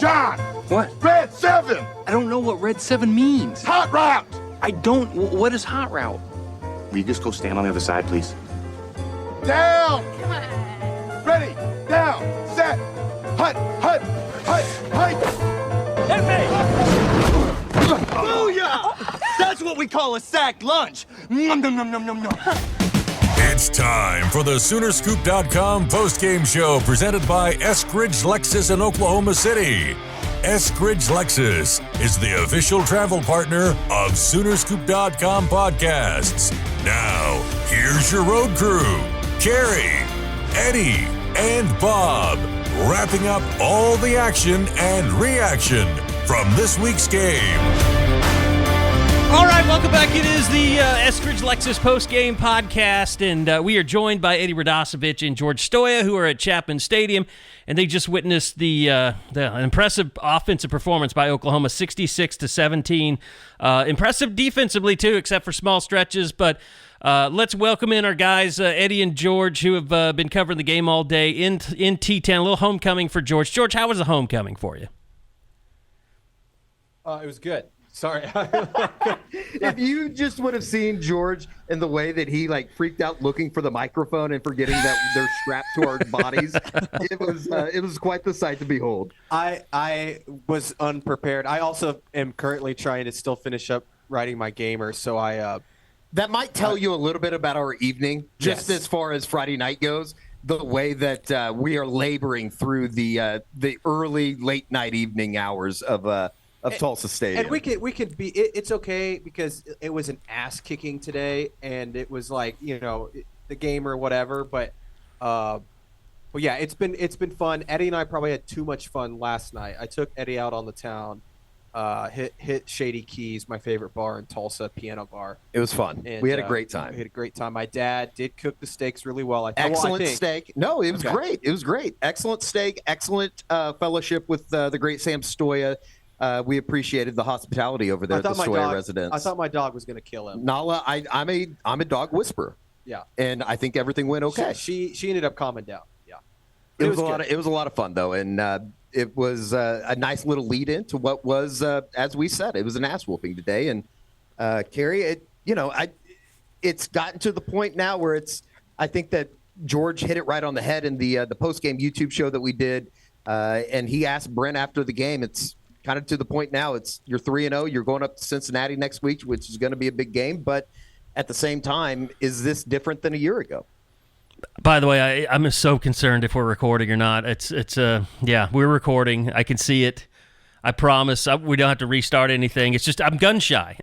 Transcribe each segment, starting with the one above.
John! What? Red 7! I don't know what Red 7 means. Hot route! I don't. What is hot route? Will you just go stand on the other side, please? Down! Come on. Ready, down, set, hut, hut, hut, hut! Hit me! Booyah! That's what we call a sack lunch. Nom, nom, nom, nom, nom, nom. It's time for the Soonerscoop.com postgame show presented by Eskridge Lexus in Oklahoma City. Eskridge Lexus is the official travel partner of Soonerscoop.com podcasts. Now, here's your road crew, Carey, Eddie, and Bob, wrapping up all the action and reaction from this week's game. All right, welcome back. It is the Eskridge Lexus Postgame Podcast, and we are joined by Eddie Radosevich and George Stoya, who are at Chapman Stadium, and they just witnessed the impressive offensive performance by Oklahoma, 66-17. Impressive defensively, too, except for small stretches, but let's welcome in our guys, Eddie and George, who have been covering the game all day in T-Town. A little homecoming for George. George, how was the homecoming for you? It was good. Sorry. If you just would have seen George in the way that he freaked out looking for the microphone and forgetting that they're strapped to our bodies, it was quite the sight to behold. I was unprepared. I also am currently trying to still finish up writing my gamer, so that might tell you a little bit about our evening, just yes. as far as Friday night goes. The way that we are laboring through the early late night evening hours of Tulsa Stadium. And we could be. It's okay because it was an ass kicking today, and it was the game or whatever. But yeah, it's been fun. Eddie and I probably had too much fun last night. I took Eddie out on the town, hit Shady Keys, my favorite bar in Tulsa, piano bar. It was fun. And, we had a great time. We had a great time. My dad did cook the steaks really well. Excellent steak. No, it was Okay. great. It was great. Excellent steak. Excellent fellowship with the great Sam Stoya. We appreciated the hospitality over there at the Stoya residence. I thought my dog was going to kill him. Nala, I'm a dog whisperer. Yeah, and I think everything went okay. She ended up calming down. Yeah, it was a lot of fun though, and it was a nice little lead in to what was, as we said, it was an ass whooping today. And Carey, it's gotten to the point now where I think that George hit it right on the head in the post game YouTube show that we did, and he asked Brent after the game. It's kind of to the point now. You're 3-0. You're going up to Cincinnati next week, which is going to be a big game. But at the same time, is this different than a year ago? By the way, I'm so concerned if we're recording or not. Yeah, we're recording. I can see it. I promise. We don't have to restart anything. It's just I'm gun shy.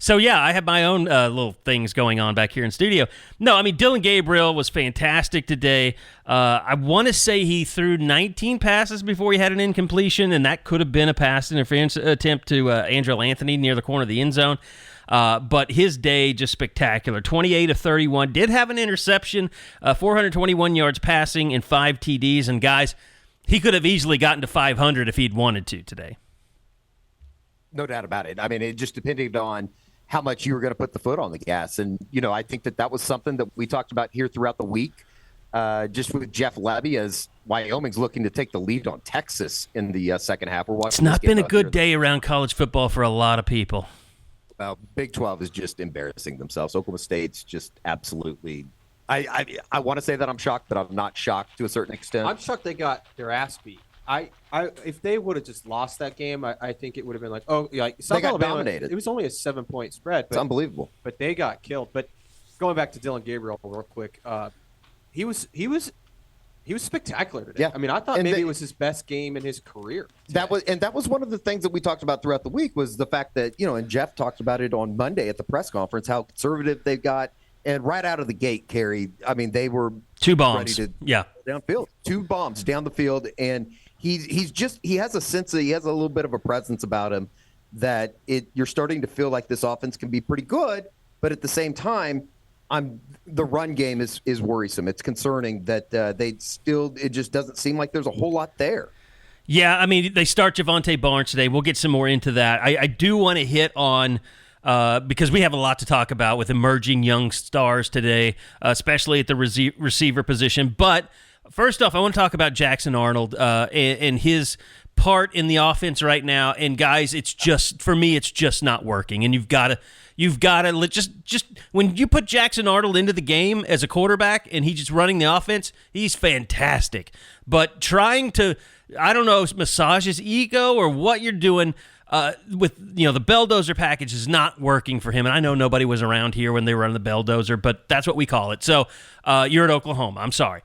So, yeah, I have my own little things going on back here in studio. No, I mean, Dillon Gabriel was fantastic today. I want to say he threw 19 passes before he had an incompletion, and that could have been a pass interference attempt to Andrew Anthony near the corner of the end zone. But his day, just spectacular. 28 of 31. Did have an interception, 421 yards passing, and 5 TDs. And, guys, he could have easily gotten to 500 if he'd wanted to today. No doubt about it. I mean, it just depended on how much you were going to put the foot on the gas. And, I think that was something that we talked about here throughout the week, just with Jeff Levy, as Wyoming's looking to take the lead on Texas in the second half. It's not been a good day around college football for a lot of people. Well, Big 12 is just embarrassing themselves. Oklahoma State's just absolutely I want to say that I'm shocked, but I'm not shocked to a certain extent. I'm shocked they got their ass beat. If they would have just lost that game, I think it would have been South they got Alabama, dominated. It was only a 7-point spread. It's unbelievable. But they got killed. But going back to Dillon Gabriel real quick, he was spectacular today. Yeah. I mean, I thought maybe it was his best game in his career today. That was one of the things that we talked about throughout the week was the fact that, and Jeff talked about it on Monday at the press conference, how conservative they got. And right out of the gate, Carey, I mean, they were 2 bombs. Ready to downfield. 2 bombs down the field, and he has a little bit of a presence about him that you're starting to feel like this offense can be pretty good, but at the same time, the run game is worrisome. It's concerning that it just doesn't seem like there's a whole lot there. Yeah, I mean, they start Javonte Barnes today. We'll get some more into that. I do want to hit on because we have a lot to talk about with emerging young stars today, especially at the receiver position. But first off, I want to talk about Jackson Arnold and his part in the offense right now, and guys, it's just not working. And you've got to just when you put Jackson Arnold into the game as a quarterback and he's just running the offense, he's fantastic. But trying to, I don't know, massage his ego or what you're doing with the Belldozer package is not working for him. And I know nobody was around here when they were on the Belldozer, but that's what we call it. So you're at Oklahoma. I'm sorry.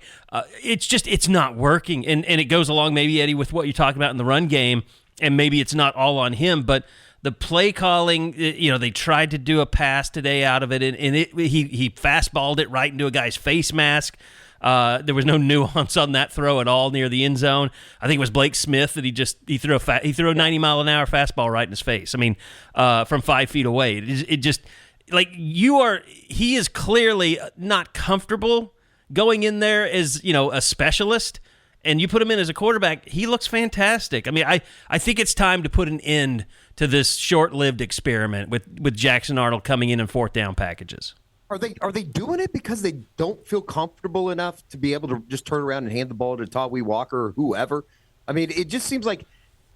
It's not working. And it goes along maybe, Eddie, with what you're talking about in the run game, and maybe it's not all on him, but the play calling, they tried to do a pass today out of it, and he fastballed it right into a guy's face mask. There was no nuance on that throw at all near the end zone. I think it was Blake Smith that he threw a 90-mile-an-hour fastball right in his face. I mean, from 5 feet away. It just like he is clearly not comfortable going in there as a specialist. And you put him in as a quarterback, he looks fantastic. I mean, I think it's time to put an end to this short-lived experiment with Jackson Arnold coming in 4th down packages. Are they doing it because they don't feel comfortable enough to be able to just turn around and hand the ball to Tawee Walker or whoever? I mean, it just seems like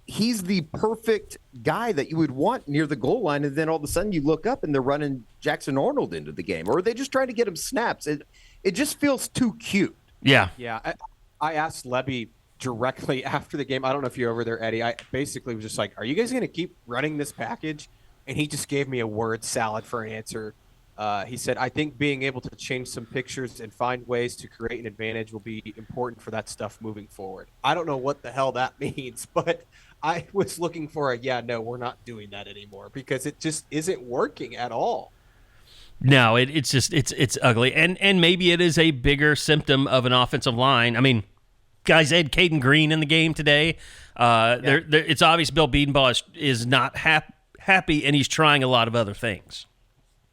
he's the perfect guy that you would want near the goal line, and then all of a sudden you look up and they're running Jackson Arnold into the game. Or are they just trying to get him snaps? It just feels too cute. Yeah. Yeah. I asked Lebby directly after the game. I don't know if you're over there, Eddie. I basically was just like, are you guys going to keep running this package? And he just gave me a word salad for an answer. He said, I think being able to change some pictures and find ways to create an advantage will be important for that stuff moving forward. I don't know what the hell that means, but I was looking for we're not doing that anymore because it just isn't working at all. No, it's just it's ugly, and maybe it is a bigger symptom of an offensive line. I mean, guys, had Caden Green in the game today. It's obvious Bill Bedenbaugh is not happy, and he's trying a lot of other things.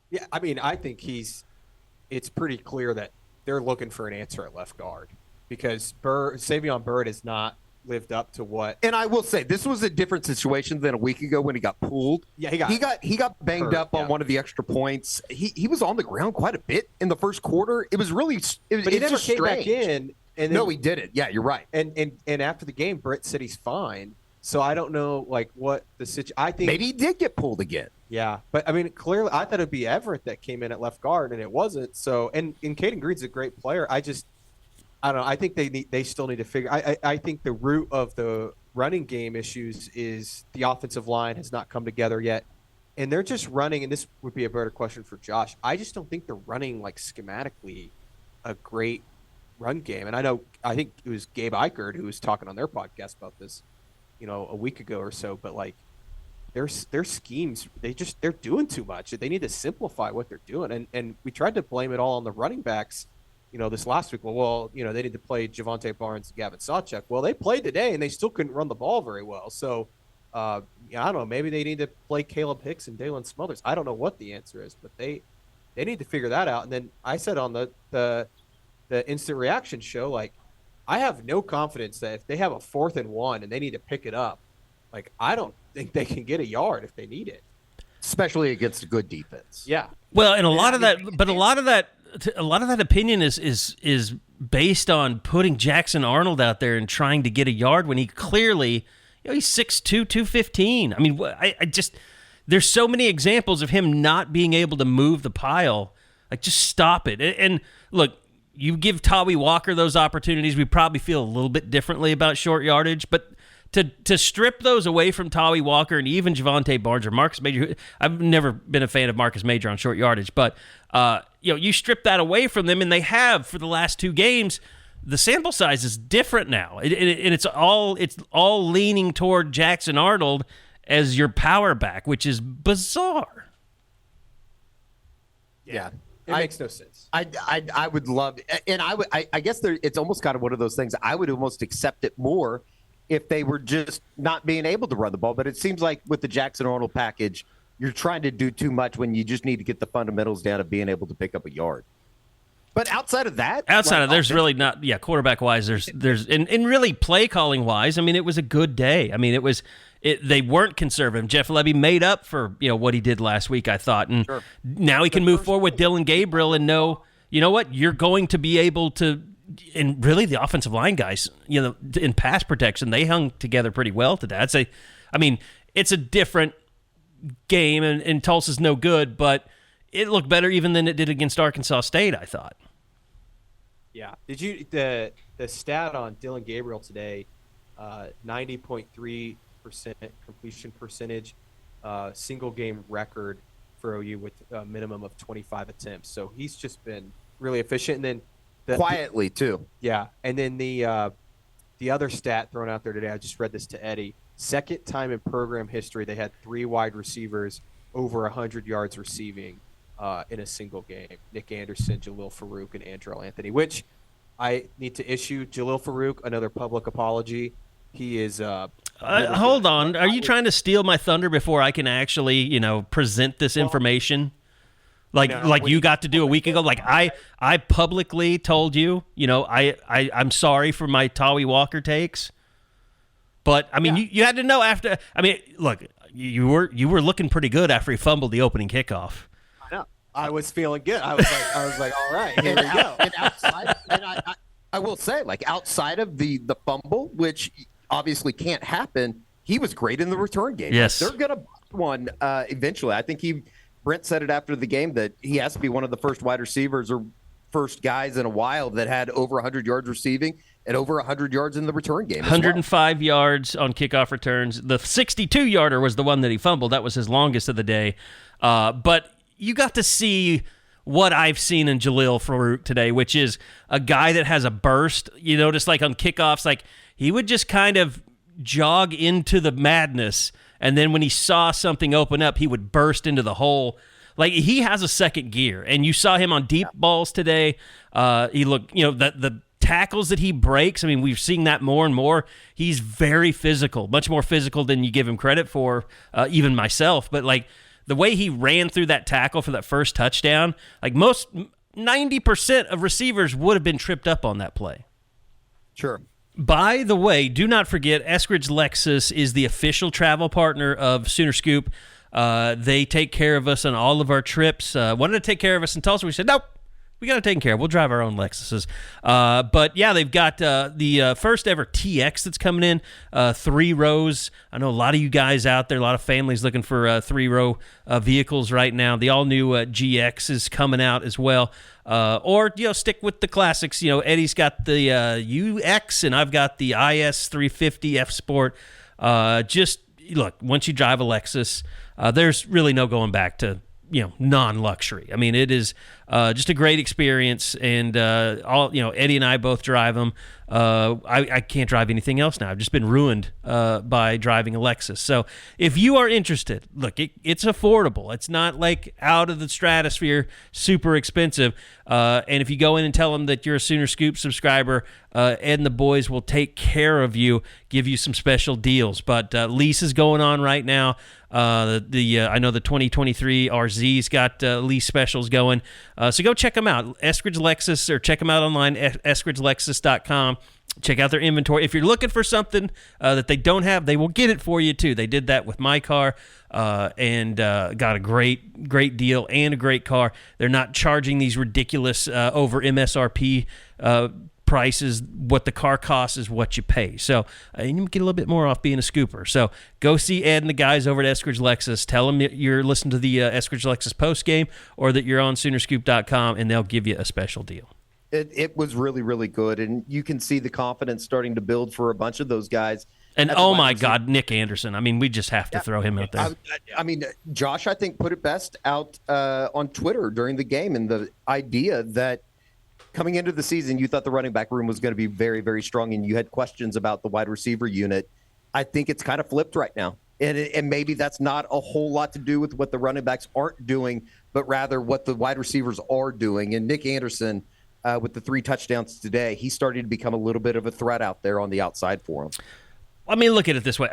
Yeah, I mean, I think it's pretty clear that they're looking for an answer at left guard because Savion Byrd has not lived up to what. And I will say, this was a different situation than a week ago when he got pulled. Yeah, he got banged up on one of the extra points. He was on the ground quite a bit in the first quarter. It was really, but he never came back in. And no, he didn't. Yeah, you're right. And after the game, Britt said he's fine. So I don't know what the situation. I think maybe he did get pulled again. Yeah, but I mean, clearly, I thought it'd be Everett that came in at left guard, and it wasn't. So, and Caden Green's a great player. I don't know. I think they still need to figure. I think the root of the running game issues is the offensive line has not come together yet, and they're just running. And this would be a better question for Josh. I just don't think they're running like schematically a great run game. And I think it was Gabe Eichert who was talking on their podcast about this, a week ago or so. But like their schemes, they're doing too much. They need to simplify what they're doing. And we tried to blame it all on the running backs. This last week, they need to play Javonte Barnes and Gavin Sawchuk. Well, they played today, and they still couldn't run the ball very well. So, I don't know. Maybe they need to play Caleb Hicks and Dalen Smothers. I don't know what the answer is, but they need to figure that out. And then I said on the instant reaction show, like, I have no confidence that if they have a 4th and 1 and they need to pick it up, like, I don't think they can get a yard if they need it. Especially against a good defense. Yeah. Well, and a lot of that opinion is based on putting Jackson Arnold out there and trying to get a yard when he clearly, he's 6'2", 215. I mean, there's so many examples of him not being able to move the pile. Like, just stop it. And look, you give Tawee Walker those opportunities, we probably feel a little bit differently about short yardage, but to strip those away from Tawee Walker and even Javonte Barnes or Marcus Major, I've never been a fan of Marcus Major on short yardage, but you strip that away from them, and they have for the last 2 games. The sample size is different now, and it's all leaning toward Jackson Arnold as your power back, which is bizarre. Yeah. It makes no sense. I would love, and I guess it's almost kind of one of those things. I would almost accept it more if they were just not being able to run the ball. But it seems like with the Jackson Arnold package, you're trying to do too much when you just need to get the fundamentals down of being able to pick up a yard. But outside of that, there's really not. Yeah, quarterback wise, there's and really play calling wise. I mean, it was a good day. I mean, they weren't conservative. Jeff Lebby made up for what he did last week, I thought, and now he can move forward with Dillon Gabriel and know, you know what, you're going to be able to and really the offensive line guys, in pass protection, they hung together pretty well today. I'd say, it's a different game, and Tulsa's no good, but it looked better even than it did against Arkansas State, I thought. Yeah. Did you the stat on Dillon Gabriel today? 90.3% completion percentage, single game record for OU with a minimum of 25 attempts. So he's just been really efficient. And then quietly too. Yeah, and then the other stat thrown out there today, I just read this to Eddie. Second time in program history they had 3 wide receivers over 100 yards receiving in a single game. Nick Anderson, Jalil Farouk, and Andrell Anthony, which I need to issue Jalil Farouk another public apology. He is hold on. Are you trying to steal my thunder before I can actually, present this information? Like you got to do a week ago. Like I publicly told you, I'm sorry for my Tawi Walker takes. But you had to know after. Look, you were looking pretty good after he fumbled the opening kickoff. I know. I was feeling good. I was like, all right, here we go. And outside, I will say, outside of the fumble, which obviously can't happen, he was great in the return game. Yes, they're gonna bust one eventually. I think Brent said it after the game that he has to be one of the first wide receivers or first guys in a while that had over 100 yards receiving and over 100 yards in the return game. 105 yards on kickoff returns. The 62-yarder was the one that he fumbled. That was his longest of the day. But you got to see what I've seen in Jalil Farouk today, which is a guy that has a burst. You notice, on kickoffs, he would just kind of jog into the madness, and then when he saw something open up, he would burst into the hole. He has a second gear, and you saw him on deep balls today. He looked, the tackles that he breaks, we've seen that more and more. He's very physical, much more physical than you give him credit for, even myself. But, the way he ran through that tackle for that first touchdown, most 90% of receivers would have been tripped up on that play. Sure. By the way, do not forget, Eskridge Lexus is the official travel partner of Sooner Scoop. They take care of us on all of our trips. Wanted to take care of us in Tulsa. We said, nope, we got to take care of. We'll drive our own Lexuses. But, yeah, they've got the first ever TX that's coming in, 3 rows. I know a lot of you guys out there, a lot of families looking for 3-row vehicles right now. The all-new GX is coming out as well. Or stick with the classics. Eddie's got the UX, and I've got the IS 350 F Sport. Just look, once you drive a Lexus, there's really no going back to non-luxury. It is just a great experience, and Eddie and I both drive them. I can't drive anything else now. I've just been ruined by driving a Lexus. So if you are interested, look, it's affordable. It's not out of the stratosphere, super expensive. And if you go in and tell them that you're a Sooner Scoop subscriber, Ed and the boys will take care of you, give you some special deals. But lease is going on right now. I know the 2023 RZ's got lease specials going. So go check them out, Eskridge Lexus, or check them out online, eskridgelexus.com. Check out their inventory. If you're looking for something that they don't have, they will get it for you too. They did that with my car and got a great deal and a great car. They're not charging these ridiculous over MSRP prices. What the car costs is what you pay. So you get a little bit more off being a scooper. So go see Ed and the guys over at Eskridge Lexus. Tell them that you're listening to the Eskridge Lexus postgame, or that you're on Soonerscoop.com, and they'll give you a special deal. It was really, really good, and you can see the confidence starting to build for a bunch of those guys. And oh my God, Nick Anderson. We just have to throw him out there. Josh, I think, put it best out on Twitter during the game, and the idea that coming into the season, you thought the running back room was going to be very, very strong, and you had questions about the wide receiver unit. I think it's kind of flipped right now. And maybe that's not a whole lot to do with what the running backs aren't doing, but rather what the wide receivers are doing. And Nick Anderson, with the 3 touchdowns today, he's starting to become a little bit of a threat out there on the outside for him. Look at it this way.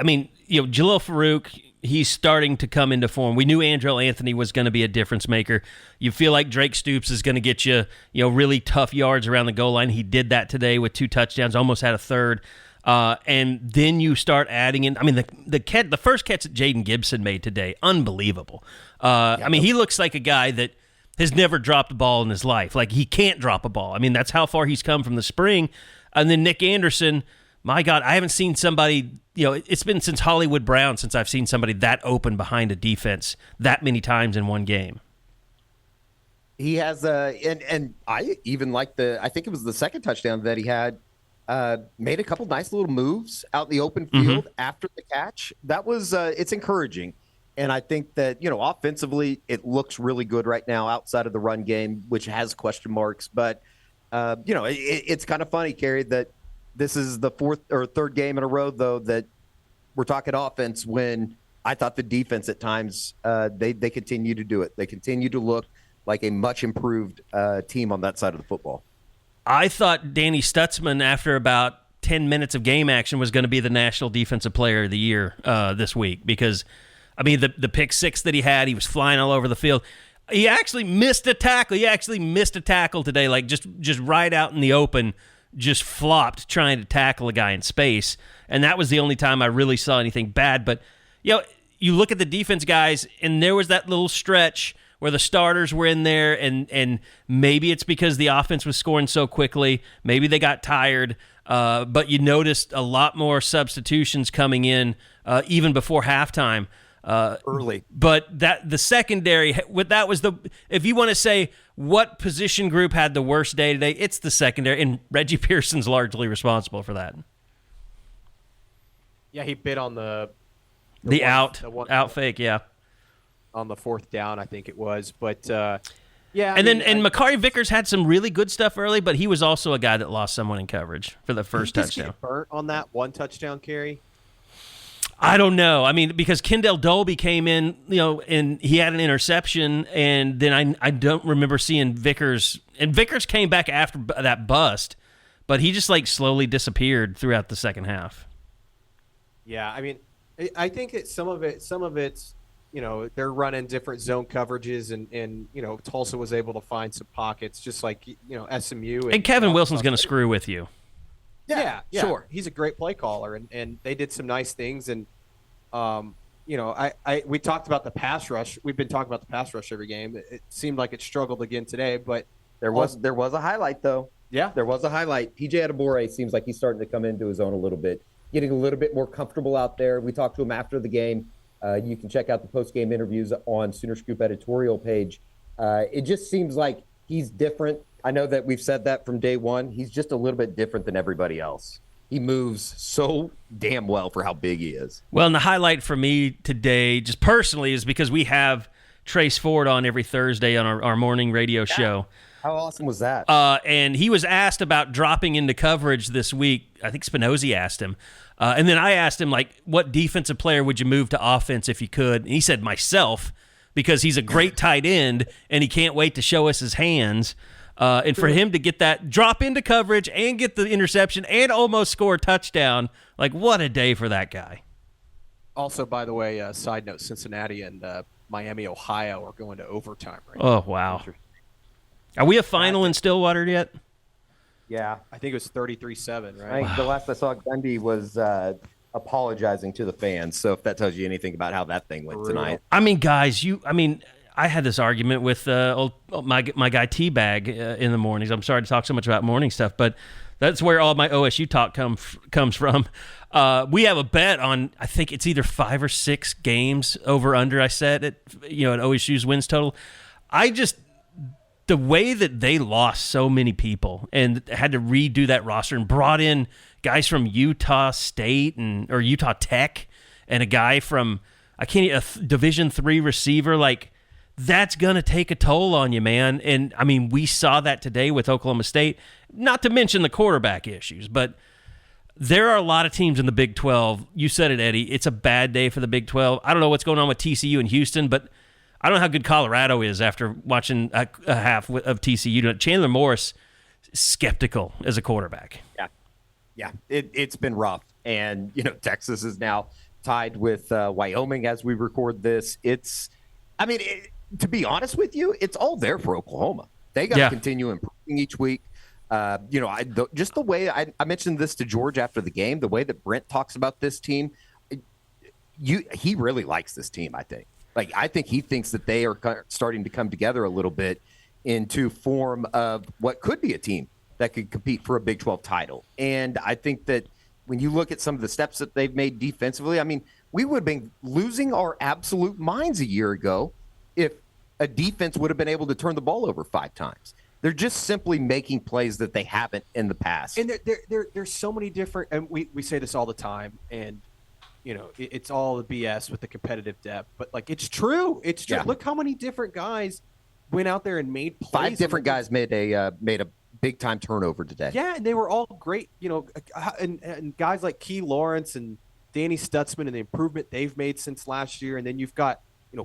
Jalil Farouk, he's starting to come into form. We knew Andrell Anthony was going to be a difference maker. You feel like Drake Stoops is going to get you, really tough yards around the goal line. He did that today with 2 touchdowns, almost had a third. And then you start adding in. The first catch that Jaden Gibson made today, unbelievable. He looks like a guy that has never dropped a ball in his life. Like, he can't drop a ball. I mean, that's how far he's come from the spring. And then Nick Anderson, my God, I haven't seen somebody, it's been since Hollywood Brown since I've seen somebody that open behind a defense that many times in one game. He has and I even like I think it was the second touchdown that he had, made a couple nice little moves out in the open field after the catch. That was it's encouraging. And I think that, offensively, it looks really good right now outside of the run game, which has question marks. But, it's kind of funny, Carey, that this is the fourth or third game in a row, though, that we're talking offense when I thought the defense at times, they continue to do it. They continue to look like a much improved team on that side of the football. I thought Danny Stutzman, after about 10 minutes of game action, was going to be the National Defensive Player of the Year this week because, I mean, the pick six that he had, he was flying all over the field. He actually missed a tackle. He actually missed a tackle today, like just right out in the open, just flopped trying to tackle a guy in space. And that was the only time I really saw anything bad. But, you look at the defense guys, and there was that little stretch where the starters were in there, and maybe it's because the offense was scoring so quickly. Maybe they got tired, but you noticed a lot more substitutions coming in even before halftime. Early. But the secondary, that was if you want to say what position group had the worst day today, it's the secondary, and Reggie Pearson's largely responsible for that. Yeah, he bit on the out fake, yeah. On the fourth down, I think it was. But, yeah. And Makari Vickers had some really good stuff early, but he was also a guy that lost someone in coverage for the first touchdown. Did he get burnt on that one touchdown, Carey? I don't know. I mean, because Kendall Dolby came in, and he had an interception, and then I don't remember seeing Vickers. And Vickers came back after that bust, but he just slowly disappeared throughout the second half. Yeah, I mean, I think some of it's they're running different zone coverages, and Tulsa was able to find some pockets, just like SMU. And Kevin Wilson's going to screw with you. Yeah, sure. He's a great play caller, and they did some nice things. And we talked about the pass rush. We've been talking about the pass rush every game. It seemed like it struggled again today, but there was a highlight though. Yeah, there was a highlight. PJ Adebore seems like he's starting to come into his own a little bit, getting a little bit more comfortable out there. We talked to him after the game. You can check out the post-game interviews on Sooner Scoop editorial page. It just seems like he's different. I know that we've said that from day one. He's just a little bit different than everybody else. He moves so damn well for how big he is. Well, and the highlight for me today, just personally, is because we have Trace Ford on every Thursday on our morning radio show. How awesome was that? And he was asked about dropping into coverage this week. I think Spinozzi asked him. And then I asked him, what defensive player would you move to offense if you could? And he said, myself, because he's a great tight end, and he can't wait to show us his hands. And for him to get that drop into coverage and get the interception and almost score a touchdown, what a day for that guy. Also, by the way, side note, Cincinnati and Miami, Ohio are going to overtime right now. Oh, wow. Are we a final in Stillwater yet? Yeah. I think it was 33-7, right? I think the last I saw, Gundy was apologizing to the fans. So if that tells you anything about how that thing went tonight. I mean, guys, I had this argument with my guy T-Bag in the mornings. I'm sorry to talk so much about morning stuff, but that's where all my OSU talk comes from. We have a bet on, I think it's either 5 or 6 games over under. I said at OSU's wins total. The way that they lost so many people and had to redo that roster and brought in guys from Utah State or Utah Tech and a guy from a Division III receiver, that's going to take a toll on you, man. And, I mean, we saw that today with Oklahoma State, not to mention the quarterback issues. But there are a lot of teams in the Big 12. You said it, Eddie. It's a bad day for the Big 12. I don't know what's going on with TCU and Houston, but I don't know how good Colorado is after watching a half of TCU. Chandler Morris, skeptical as a quarterback. Yeah. It's been rough. And, Texas is now tied with Wyoming as we record this. To be honest with you, it's all there for Oklahoma. They got to continue improving each week. Just the way I mentioned this to George after the game, the way that Brent talks about this team, he really likes this team, I think. Like, I think he thinks that they are starting to come together a little bit into form of what could be a team that could compete for a Big 12 title. And I think that when you look at some of the steps that they've made defensively, I mean, we would have been losing our absolute minds a year ago if a defense would have been able to turn the ball over 5 times. They're just simply making plays that they haven't in the past. And there's so many different, and we say this all the time, and it's all the BS with the competitive depth, but like it's true. It's true. Yeah. Look how many different guys went out there and made plays. 5 different guys made a big time turnover today. Yeah, and they were all great. And guys like Key Lawrence and Danny Stutzman and the improvement they've made since last year. And then you've got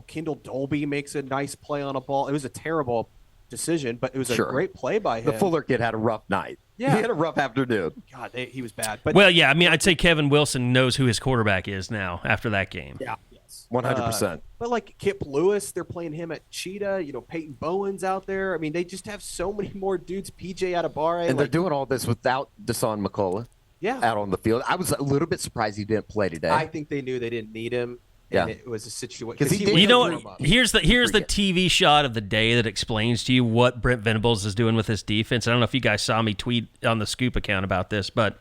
Kendall Dolby makes a nice play on a ball. It was a terrible decision, but it was a great play by him. The Fuller kid had a rough night. Yeah. He had a rough afternoon. God, he was bad. But well, yeah, I mean, I'd say Kevin Wilson knows who his quarterback is now after that game. Yeah, yes, 100%. But like Kip Lewis, they're playing him at Cheetah. Peyton Bowen's out there. I mean, they just have so many more dudes. PJ Atabare, and they're doing all this without Deshaun McCullough. Yeah, out on the field. I was a little bit surprised he didn't play today. I think they knew they didn't need him. Yeah, and it was a situation. Because you know what? Here's the TV shot of the day that explains to you what Brent Venables is doing with this defense. I don't know if you guys saw me tweet on the Scoop account about this, but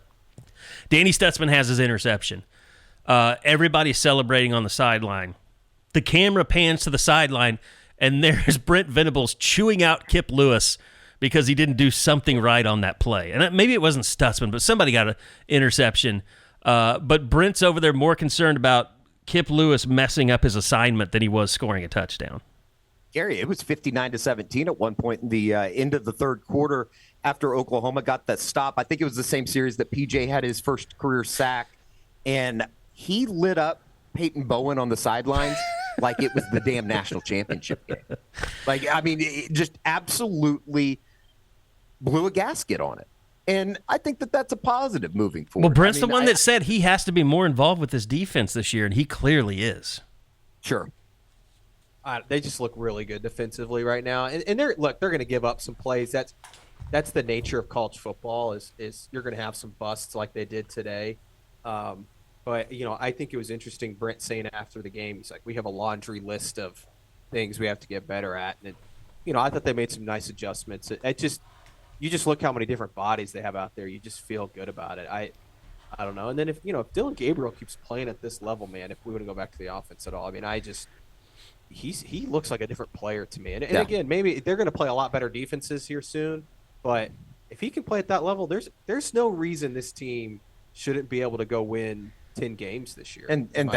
Danny Stutzman has his interception. Everybody's celebrating on the sideline. The camera pans to the sideline, and there's Brent Venables chewing out Kip Lewis because he didn't do something right on that play. And maybe it wasn't Stutzman, but somebody got an interception. But Brent's over there more concerned about Kip Lewis messing up his assignment than he was scoring a touchdown. Gary, it was 59-17 at one point in the end of the third quarter after Oklahoma got that stop. I think it was the same series that PJ had his first career sack, and he lit up Peyton Bowen on the sidelines like it was the damn national championship game. Like, I mean, it just absolutely blew a gasket on it. And I think that that's a positive moving forward. Well, Brent's the one that said he has to be more involved with this defense this year, and he clearly is. Sure. They just look really good defensively right now, and they're going to give up some plays. That's the nature of college football. Is you're going to have some busts like they did today. But I think it was interesting. Brent saying after the game, he's like, "We have a laundry list of things we have to get better at," and I thought they made some nice adjustments. You just look how many different bodies they have out there. You just feel good about it. I don't know. And then if Dillon Gabriel keeps playing at this level, man, if we want to go back to the offense at all, I mean, he looks like a different player to me. And again, maybe they're going to play a lot better defenses here soon. But if he can play at that level, there's no reason this team shouldn't be able to go win 10 games this year. And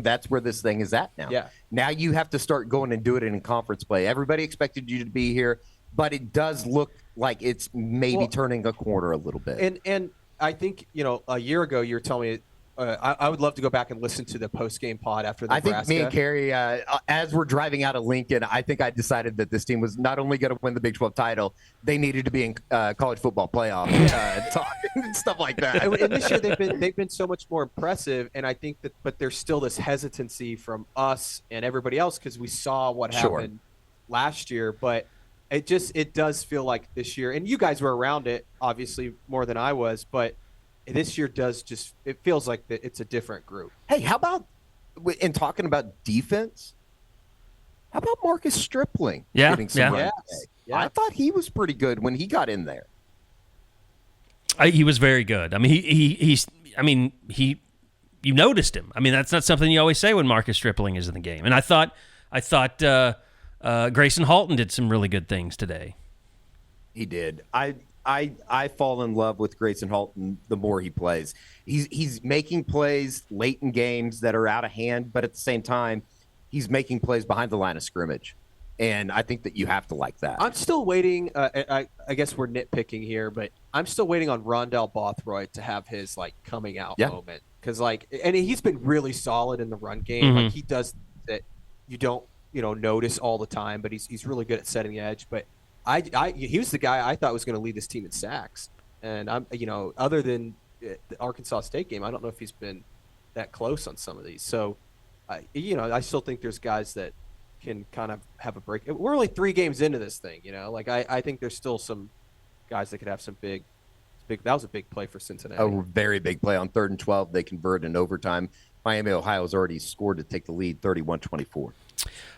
that's where this thing is at now. Yeah. Now you have to start going and do it in conference play. Everybody expected you to be here, but it does look like it's maybe turning a corner a little bit. And I think, a year ago you were telling me I would love to go back and listen to the post-game pod after the Nebraska. I think me and Carey, as we're driving out of Lincoln, I think I decided that this team was not only going to win the Big 12 title, they needed to be in college football playoff talk and stuff like that. And this year they've been so much more impressive, and I think but there's still this hesitancy from us and everybody else because we saw what happened last year, but it does feel like this year, and you guys were around it obviously more than I was, but this year it feels like it's a different group. Hey, how about in talking about defense? How about Marcus Stripling? Getting some runs today? Yeah. I thought he was pretty good when he got in there. He was very good. I mean, you noticed him. I mean, that's not something you always say when Marcus Stripling is in the game. And I thought Grayson Halton did some really good things today. He did. I fall in love with Grayson Halton the more he plays. He's making plays late in games that are out of hand, but at the same time, he's making plays behind the line of scrimmage. And I think that you have to like that. I'm still waiting. I guess we're nitpicking here, but I'm still waiting on Rondell Bothroyd to have his coming out moment. Because and he's been really solid in the run game. Mm-hmm. He does that you don't notice all the time, but he's really good at setting the edge. But he was the guy I thought was going to lead this team in sacks. And I'm other than the Arkansas State game, I don't know if he's been that close on some of these. So I still think there's guys that can kind of have a break. We're only 3 games into this thing, I think there's still some guys that could have some big. That was a big play for Cincinnati. A very big play on 3rd and 12. They convert in overtime. Miami, Ohio has already scored to take the lead 31-24.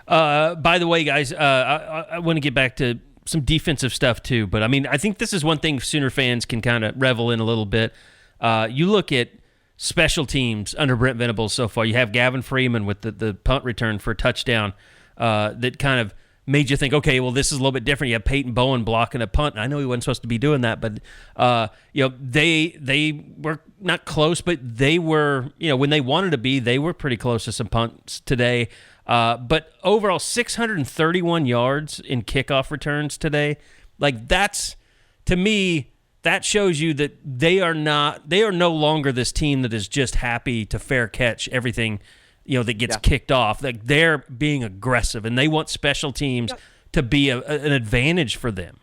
By the way, guys, I want to get back to some defensive stuff too, but I mean, I think this is one thing Sooner fans can kind of revel in a little bit. You look at special teams under Brent Venables so far. You have Gavin Freeman with the punt return for a touchdown that kind of made you think, okay, well, this is a little bit different. You have Peyton Bowen blocking a punt. I know he wasn't supposed to be doing that, but they were not close, but they were, when they wanted to be, they were pretty close to some punts today. But overall, 631 yards in kickoff returns today. Like, that's, to me, that shows you that they are no longer this team that is just happy to fair catch everything, that gets kicked off. Like, they're being aggressive, and they want special teams to be an advantage for them.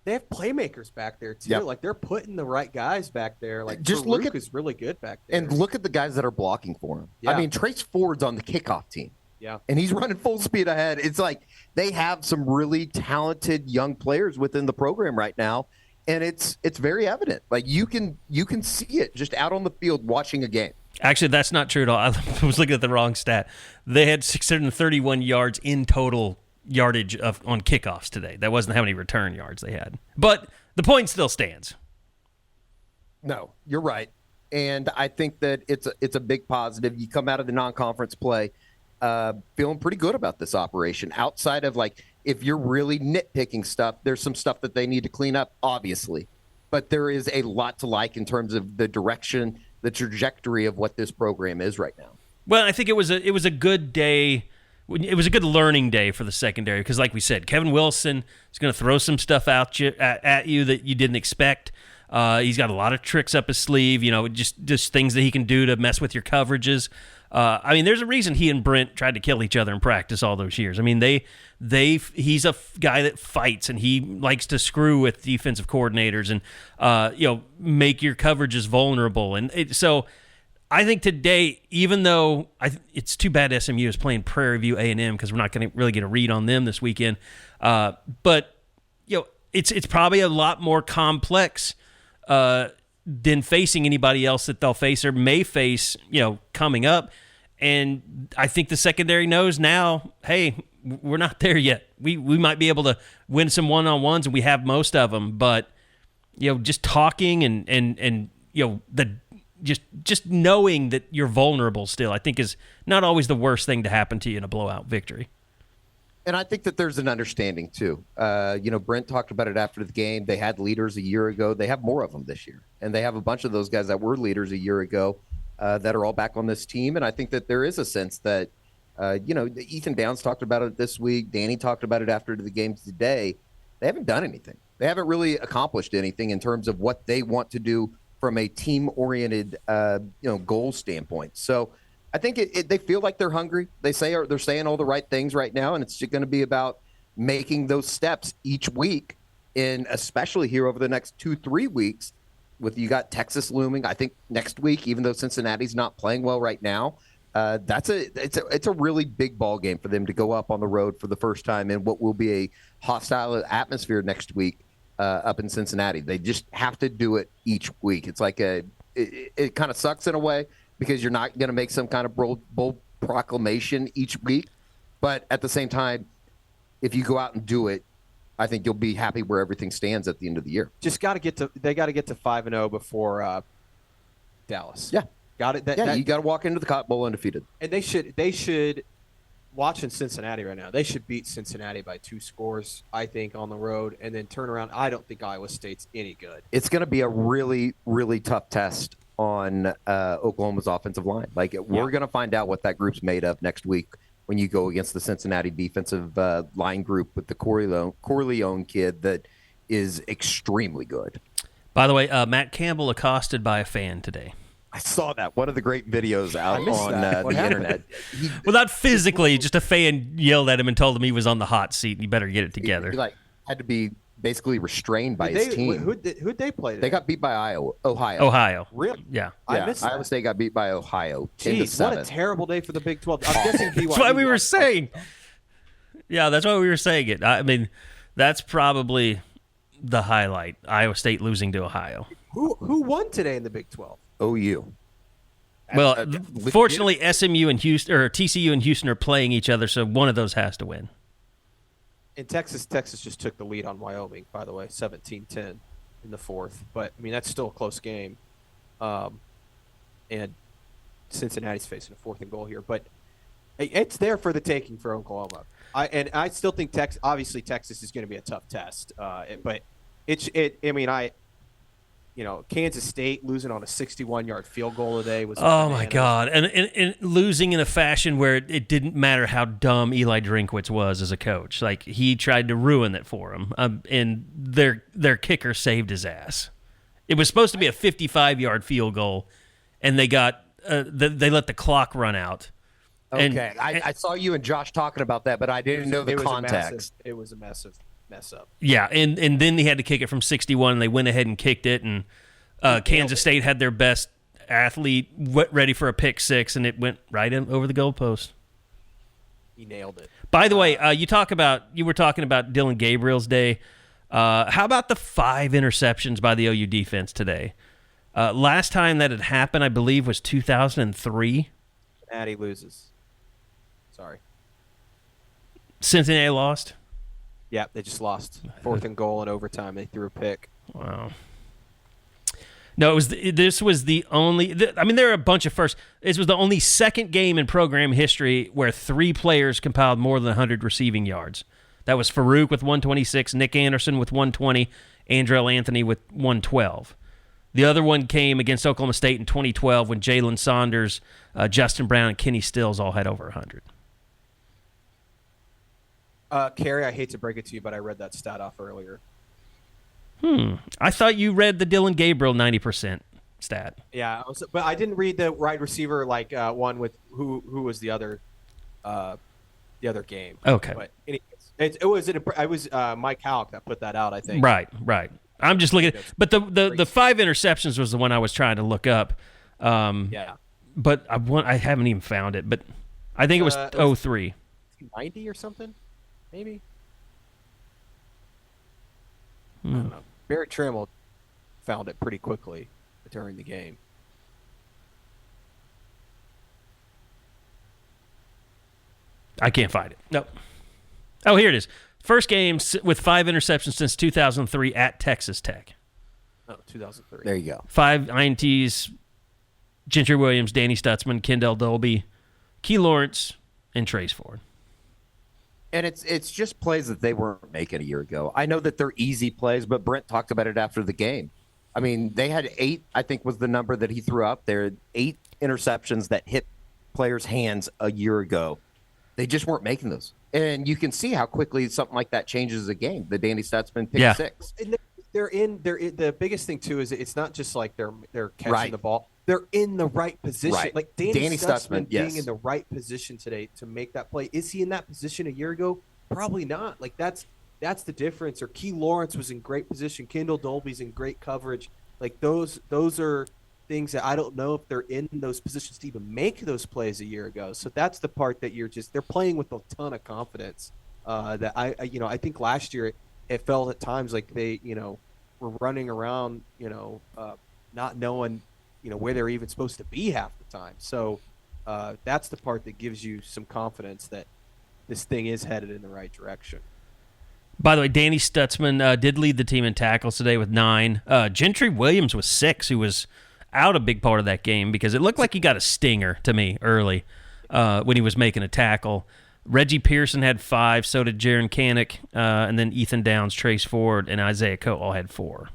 They have playmakers back there too. Yep. Like, they're putting the right guys back there. Like, just Farouk look at is really good back there. And look at the guys that are blocking for him. Yeah. I mean, Trace Ford's on the kickoff team. Yeah. And he's running full speed ahead. It's like they have some really talented young players within the program right now, and it's very evident. Like, you can see it just out on the field watching a game. Actually, that's not true at all. I was looking at the wrong stat. They had 631 yards in total yardage on kickoffs today. That wasn't how many return yards they had. But the point still stands. No, you're right. And I think that it's a big positive. You come out of the non-conference play feeling pretty good about this operation. Outside of, like, if you're really nitpicking stuff, there's some stuff that they need to clean up, obviously. But there is a lot to like in terms of the direction, the trajectory of what this program is right now. Well, I think it was a good day. It was a good learning day for the secondary because, like we said, Kevin Wilson is going to throw some stuff at you that you didn't expect. He's got a lot of tricks up his sleeve, just things that he can do to mess with your coverages. I mean, there's a reason he and Brent tried to kill each other in practice all those years. I mean, he's a guy that fights, and he likes to screw with defensive coordinators and make your coverages vulnerable. And so I think today, even though it's too bad SMU is playing Prairie View A&M because we're not going to really get a read on them this weekend, but it's probably a lot more complex than facing anybody else that they'll face or may face, coming up. And I think the secondary knows now, hey, we're not there yet. We might be able to win some one-on-ones, and we have most of them. But just talking and just knowing that you're vulnerable still, I think is not always the worst thing to happen to you in a blowout victory. And I think that there's an understanding, too. Brent talked about it after the game. They had leaders a year ago. They have more of them this year. And they have a bunch of those guys that were leaders a year ago that are all back on this team. And I think that there is a sense that, Ethan Downs talked about it this week. Danny talked about it after the game today. They haven't done anything. They haven't really accomplished anything in terms of what they want to do from a team-oriented, goal standpoint. So I think they feel like they're hungry. They're saying all the right things right now, and it's going to be about making those steps each week, and especially here over the next 2-3 weeks. You got Texas looming. I think next week, even though Cincinnati's not playing well right now, it's a really big ball game for them to go up on the road for the first time in what will be a hostile atmosphere next week up in Cincinnati. They just have to do it each week. It's like it kind of sucks in a way, because you're not going to make some kind of bold proclamation each week. But at the same time, if you go out and do it, I think you'll be happy where everything stands at the end of the year. They got to get to 5-0 before Dallas. Yeah. Got it. You got to walk into the Cotton Bowl undefeated. And they should watching Cincinnati right now. They should beat Cincinnati by 2 scores, I think, on the road, and then turn around. I don't think Iowa State's any good. It's going to be a really, really tough test on Oklahoma's offensive line. We're going to find out what that group's made of next week when you go against the Cincinnati defensive line group with the Corleone kid that is extremely good. By the way, Matt Campbell accosted by a fan today. I saw that. One of the great videos out on the internet. Well, not physically, just a fan yelled at him and told him he was on the hot seat and you better get it together. He had to be basically restrained by his team. Who'd they play today? They got beat by Ohio. Ohio. Really? Yeah. I missed that. Iowa State got beat by Ohio. Jeez, what a terrible day for the Big 12. I'm guessing BYU. That's why we were saying. Yeah, that's why we were saying it. I mean, that's probably the highlight. Iowa State losing to Ohio. Who won today in the Big 12? OU. Well, fortunately, SMU and Houston, or TCU and Houston, are playing each other, so one of those has to win. In Texas just took the lead on Wyoming, by the way, 17-10 in the fourth. But, I mean, that's still a close game. And Cincinnati's facing a 4th and goal here. But it's there for the taking for Oklahoma. I still think Texas is going to be a tough test. But Kansas State losing on a 61-yard field goal today was bananas. My God. And losing in a fashion where it didn't matter how dumb Eli Drinkwitz was as a coach. Like, he tried to ruin it for him. And their kicker saved his ass. It was supposed to be a 55-yard field goal, and they got they let the clock run out. Okay. I saw you and Josh talking about that, but I didn't know the context. It was a massive mess up. Yeah, and then they had to kick it from 61, and they went ahead and kicked it, and Kansas State had their best athlete ready for a pick six, and it went right in over the goalpost. He nailed it. By the way, you were talking about Dillon Gabriel's day. How about the 5 interceptions by the OU defense today? Last time that had happened, I believe, was 2003. Cincinnati loses. Sorry. Cincinnati lost? Yeah, they just lost. 4th and goal in overtime. They threw a pick. Wow. No, this was the only there are a bunch of firsts. This was the only second game in program history where 3 players compiled more than 100 receiving yards. That was Farouk with 126, Nick Anderson with 120, Andrell Anthony with 112. The other one came against Oklahoma State in 2012 when Jalen Saunders, Justin Brown, and Kenny Stills all had over 100. Carey, I hate to break it to you, but I read that stat off earlier. I thought you read the Dillon Gabriel 90% stat. Yeah, but I didn't read the wide receiver one with who was the other game. Okay, but anyways, it was Mike Halleck that put that out, I think. Right. I'm just looking at, but the 5 interceptions was the one I was trying to look up. Yeah, but I haven't even found it. But I think it was 03. 90 or something, maybe. I don't know. Barrett Trammell found it pretty quickly during the game. I can't find it. Nope. Oh, here it is. First game with 5 interceptions since 2003 at Texas Tech. Oh, 2003. There you go. 5 INTs, Gentry Williams, Danny Stutzman, Kendall Dolby, Key Lawrence, and Trace Ford. And it's just plays that they weren't making a year ago. I know that they're easy plays, but Brent talked about it after the game. I mean, they had 8, I think was the number that he threw up there, 8 interceptions that hit players' hands a year ago. They just weren't making those. And you can see how quickly something like that changes a game. The Danny Stutzman pick 6. And the biggest thing too is it's not just like they're catching the ball. They're in the right position. Right. Like Danny Stutzman being yes. in the right position today to make that play. Is he in that position a year ago? Probably not. Like that's the difference. Or Key Lawrence was in great position. Kendall Dolby's in great coverage. Like those are things that I don't know if they're in those positions to even make those plays a year ago. So that's the part that they're playing with a ton of confidence. That I think last year it felt at times like they were running around not knowing where they're even supposed to be half the time. So that's the part that gives you some confidence that this thing is headed in the right direction. By the way, Danny Stutzman did lead the team in tackles today with 9. Gentry Williams was 6, who was out a big part of that game because it looked like he got a stinger to me early when he was making a tackle. Reggie Pearson had 5, so did Jaron Canick, and then Ethan Downs, Trace Ford, and Isaiah Coe all had 4.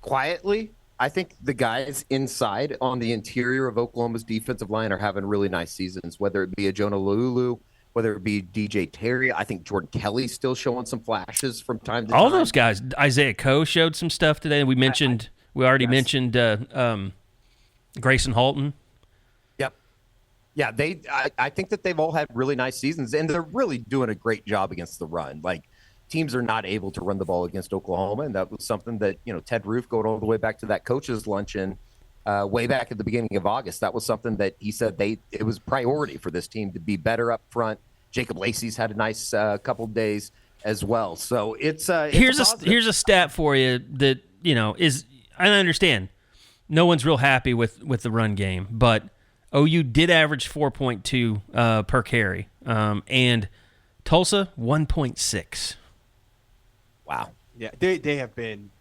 Quietly, I think the guys inside on the interior of Oklahoma's defensive line are having really nice seasons, whether it be a Jonah Lulu, whether it be DJ Terry. I think Jordan Kelly's still showing some flashes from time to time. All those guys. Isaiah Coe showed some stuff today. We already mentioned Grayson Halton. Yep. Yeah, I think that they've all had really nice seasons, and they're really doing a great job against the run. Like, teams are not able to run the ball against Oklahoma, and that was something that, Ted Roof, going all the way back to that coach's luncheon way back at the beginning of August, that was something that he said it was priority for this team to be better up front. Jacob Lacey's had a nice couple days as well. So here's a stat for you that, is, I understand. no one's real happy with the run game, but OU did average 4.2 per carry, and Tulsa 1.6. Wow. Yeah, they have been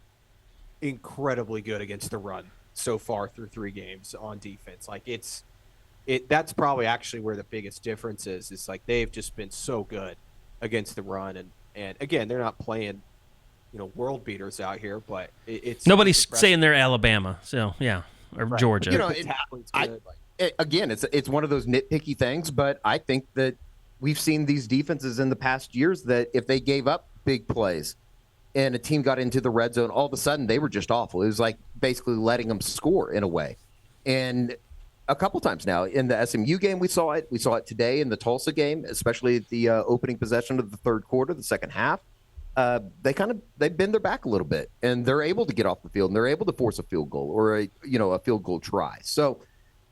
incredibly good against the run so far through 3 games on defense. Like that's probably actually where the biggest difference is. It's like they've just been so good against the run, and again, they're not playing, world beaters out here, but it's nobody's saying they're Alabama, so yeah, or right. Georgia. Again, it's one of those nitpicky things, but I think that we've seen these defenses in the past years that if they gave up big plays and a team got into the red zone, all of a sudden they were just awful. It was like basically letting them score in a way. And a couple times now in the SMU game, we saw it. We saw it today in the Tulsa game, especially at the opening possession of the third quarter, the second half. They bend their back a little bit, and they're able to get off the field, and they're able to force a field goal or a field goal try. So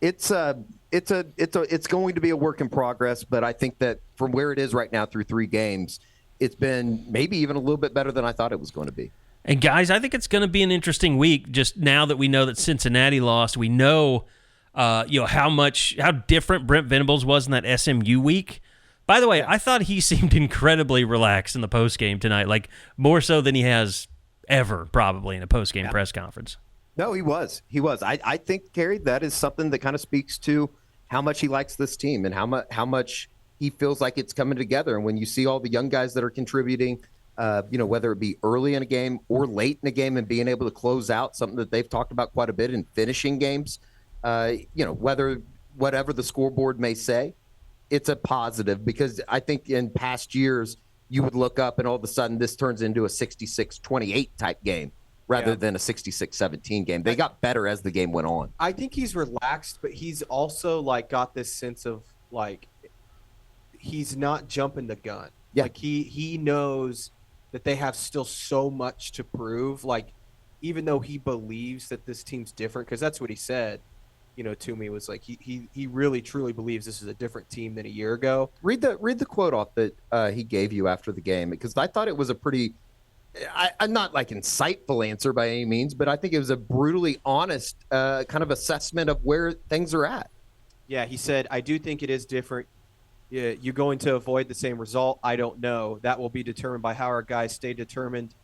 it's going to be a work in progress, but I think that from where it is right now through 3 games, it's been maybe even a little bit better than I thought it was going to be. And guys, I think it's going to be an interesting week. Just now that we know that Cincinnati lost, we know how different Brent Venables was in that SMU week. By the way, I thought he seemed incredibly relaxed in the postgame tonight, like more so than he has ever probably in a postgame press conference. No, he was. I think, Carey, that is something that kind of speaks to how much he likes this team and how much he feels like it's coming together. And when you see all the young guys that are contributing, whether it be early in a game or late in a game and being able to close out, something that they've talked about quite a bit in finishing games, whatever the scoreboard may say, it's a positive, because I think in past years you would look up and all of a sudden this turns into a 66-28 type game rather than a 66-17 game. They got better as the game went on. I think he's relaxed, but he's also got this sense of he's not jumping the gun. Yeah. He knows that they have still so much to prove. Even though he believes that this team's different, because that's what he said, to me, was he really truly believes this is a different team than a year ago. Read the quote off that he gave you after the game, because I thought it was a pretty I'm not insightful answer by any means, but I think it was a brutally honest kind of assessment of where things are at. Yeah, he said, I do think it is different. Yeah, you're going to avoid the same result? I don't know. That will be determined by how our guys stay determined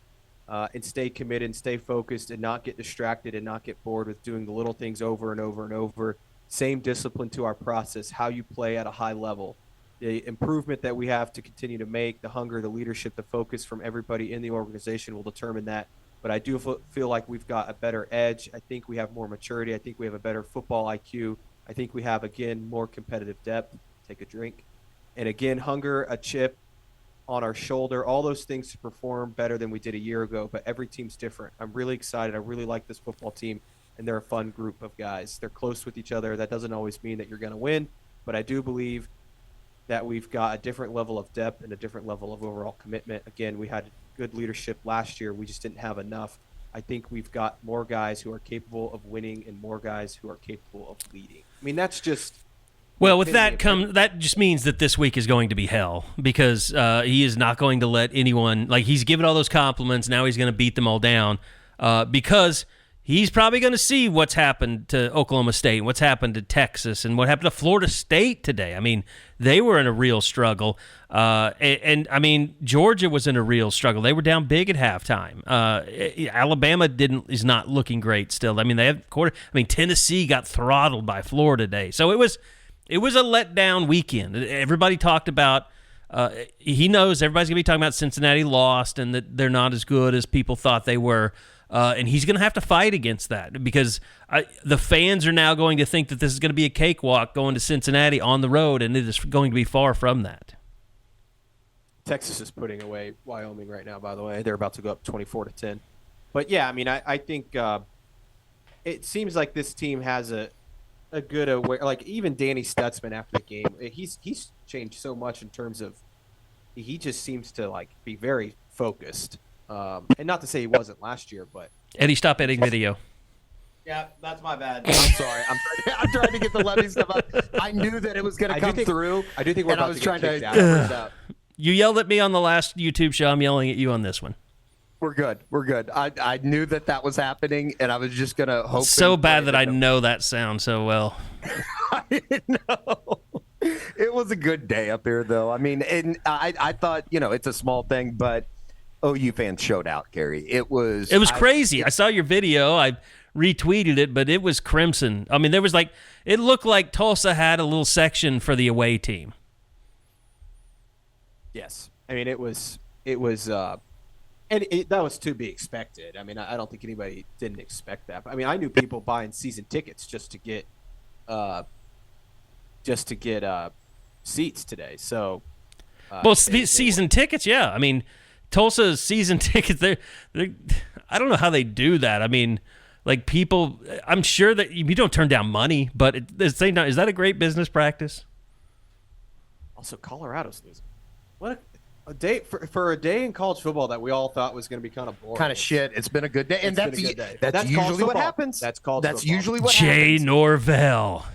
and stay committed and stay focused and not get distracted and not get bored with doing the little things over and over and over. Same discipline to our process, how you play at a high level. The improvement that we have to continue to make, the hunger, the leadership, the focus from everybody in the organization will determine that. But I do feel like we've got a better edge. I think we have more maturity. I think we have a better football IQ. I think we have, again, more competitive depth. Take a drink. And, again, hunger, a chip on our shoulder, all those things to perform better than we did a year ago. But every team's different. I'm really excited. I really like this football team, and they're a fun group of guys. They're close with each other. That doesn't always mean that you're going to win, but I do believe that we've got a different level of depth and a different level of overall commitment. Again, we had good leadership last year. We just didn't have enough. I think we've got more guys who are capable of winning and more guys who are capable of leading. I mean, that's just... Well, with that that just means that this week is going to be hell, because he is not going to let anyone, he's given all those compliments, now he's going to beat them all down, because he's probably going to see what's happened to Oklahoma State, what's happened to Texas, and what happened to Florida State today. I mean, they were in a real struggle, and I mean, Georgia was in a real struggle. They were down big at halftime. Alabama is not looking great still. I mean, they have Tennessee got throttled by Florida today, so it was a letdown weekend. Everybody talked about, he knows everybody's going to be talking about Cincinnati lost and that they're not as good as people thought they were. And he's going to have to fight against that, because the fans are now going to think that this is going to be a cakewalk going to Cincinnati on the road, and it is going to be far from that. Texas is putting away Wyoming right now, by the way. They're about to go up 24-10. But, yeah, I mean, I think it seems like this team has a good even Danny Stutzman after the game, he's changed so much in terms of he just seems to be very focused. And not to say he wasn't last year, but Eddie, stop editing video. Yeah, that's my bad. I'm sorry. I'm trying to get the Levy stuff up. I knew that it was going to come through. I do think we're about I was to trying get to out. You yelled at me on the last YouTube show. I'm yelling at you on this one. We're good. We're good. I knew that was happening, and I was just gonna hope. So bad that I know that sound so well. I didn't know. It was a good day up here, though. I mean, and I thought, it's a small thing, but OU fans showed out, Carey. It was crazy. I saw your video. I retweeted it, but it was crimson. I mean, there was it looked like Tulsa had a little section for the away team. Yes. I mean, it was and that was to be expected. I mean, I don't think anybody didn't expect that. But, I mean, I knew people buying season tickets just to get seats today. So, season tickets, yeah. I mean, Tulsa's season tickets. They I don't know how they do that. I mean, people. I'm sure that you don't turn down money, but at the same time, is that a great business practice? Also, Colorado's losing. What a day for a day in college football that we all thought was going to be kind of boring. Kind of shit. It's been a good day, and that's That's usually what happens. That's football. Usually what Jay happens. Norvell.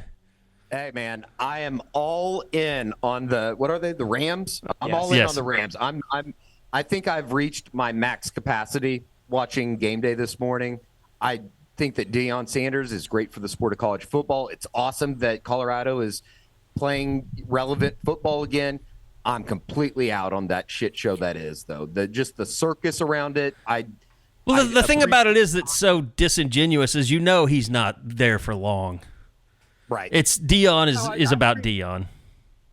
Hey man, I am all in on what are they? The Rams. I'm all in on the Rams. I think I've reached my max capacity watching game day this morning. I think that Deion Sanders is great for the sport of college football. It's awesome that Colorado is playing relevant football again. I'm completely out on that shit show that is, though. Just the circus around it. The thing about it is that's so disingenuous is he's not there for long. Right. It's Deion is about Deion.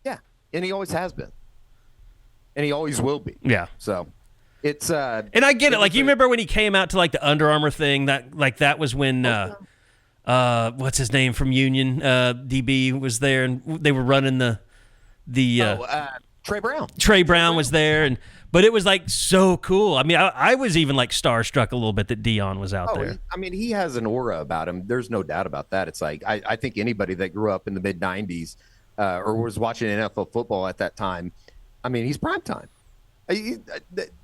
Yeah, and he always has been. And he always will be. Yeah. So it's and I get it. You remember when he came out to the Under Armour thing? That was when what's his name from Union? DB was there, and they were running the Trey Brown. Trey Brown was there, but it was so cool. I mean, I was even starstruck a little bit that Deion was out there. I mean, he has an aura about him. There's no doubt about that. It's I think anybody that grew up in the mid '90s or was watching NFL football at that time, I mean, he's prime time.